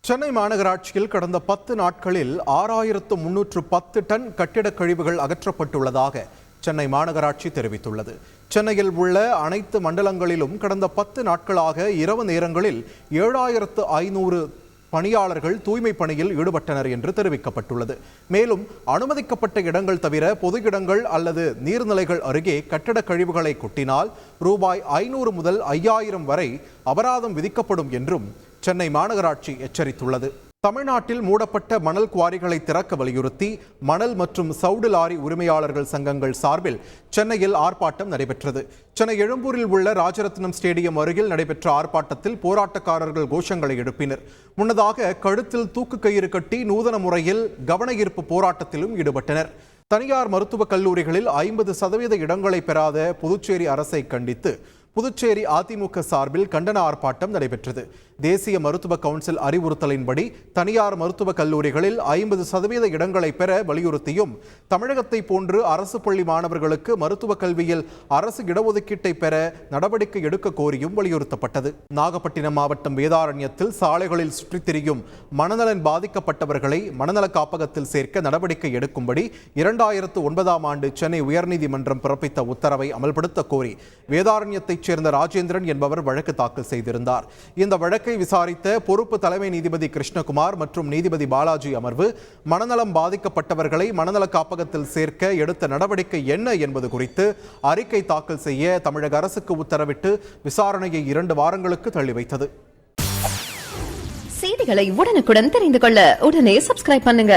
சென்னை மாநகராட்சியில் கடந்த 10 நாட்களில் 6310 டன் கட்டிடக் கழிவுகள் அகற்றப்பட்டுள்ளதாக சென்னை மாநகராட்சி தெரிவித்துள்ளது. சென்னையில் உள்ள அனைத்து மண்டலங்களிலும் கடந்த 10 நாட்களாக இரவு நேரங்களில் 7500 பணியாளர்கள் தூய்மை பணியில் ஈடுபட்டனர் என்று தெரிவிக்கப்பட்டுள்ளது. மேலும் அனுமதிக்கப்பட்ட இடங்கள் தவிர பொது இடங்கள் அல்லது நீர்நிலைகள் அருகே கட்டடக் கழிவுகளை கொட்டினால் ரூபாய் 500 முதல் 5000 வரை அபராதம் விதிக்கப்படும் என்றும் சென்னை மாநகராட்சி எச்சரித்துள்ளது. தமிழ்நாட்டில் மூடப்பட்ட மணல் குவாரிகளை திறக்க வலியுறுத்தி மணல் மற்றும் சவுடு லாரி உரிமையாளர்கள் சங்கங்கள் சார்பில் சென்னையில் ஆர்ப்பாட்டம் நடைபெற்றது. சென்னை எழும்பூரில் உள்ள ராஜரத்னம் ஸ்டேடியம் அருகில் நடைபெற்ற ஆர்ப்பாட்டத்தில் போராட்டக்காரர்கள் கோஷங்களை எழுப்பினர். முன்னதாக கழுத்தில் தூக்கு கயிறு கட்டி நூதன முறையில் கவன ஈர்ப்பு போராட்டத்திலும் ஈடுபட்டனர். தனியார் மருத்துவக் கல்லூரிகளில் 50% இடங்களை பெறாத புதுச்சேரி அரசை கண்டித்து புதுச்சேரி அதிமுக சார்பில் கண்டன ஆர்ப்பாட்டம் நடைபெற்றது. தேசிய மருத்துவ கவுன்சில் அறிவுறுத்தலின்படி தனியார் மருத்துவக் கல்லூரிகளில் 50% இடங்களை பெற வலியுறுத்தியும் தமிழகத்தை போன்று அரசு பள்ளி மாணவர்களுக்கு மருத்துவக் கல்வியில் அரசு இடஒதுக்கீட்டை பெற நடவடிக்கை எடுக்க கோரியும் வலியுறுத்தப்பட்டது. நாகப்பட்டினம் மாவட்டம் வேதாரண்யத்தில் சாலைகளில் சுற்றித் திரியும் மனநலன் பாதிக்கப்பட்டவர்களை மனநல காப்பகத்தில் சேர்க்க நடவடிக்கை எடுக்கும்படி 2009ஆம் ஆண்டு சென்னை உயர்நீதிமன்றம் பிறப்பித்த உத்தரவை அமல்படுத்த கோரி வேதாரண்யத்தை சேர்ந்த ராஜேந்திரன் என்பவர் வழக்கு தாக்கல் செய்திருந்தார். இந்த வழக்கை விசாரித்த பொறுப்பு தலைமை நீதிபதி கிருஷ்ணகுமார் மற்றும் நீதிபதி பாலாஜி அமர்வு மனநலம் பாதிக்கப்பட்டவர்களை மனநல காப்பகத்தில் சேர்க்க எடுத்த நடவடிக்கை என்ன என்பது குறித்து அறிக்கை தாக்கல் செய்ய தமிழக அரசுக்கு உத்தரவிட்டு விசாரணையை 2 வாரங்களுக்கு தள்ளி வைத்தது. செய்திகளை உடனுக்குடன் தெரிந்து கொள்ள உடனே சப்ஸ்கிரைப் பண்ணுங்க.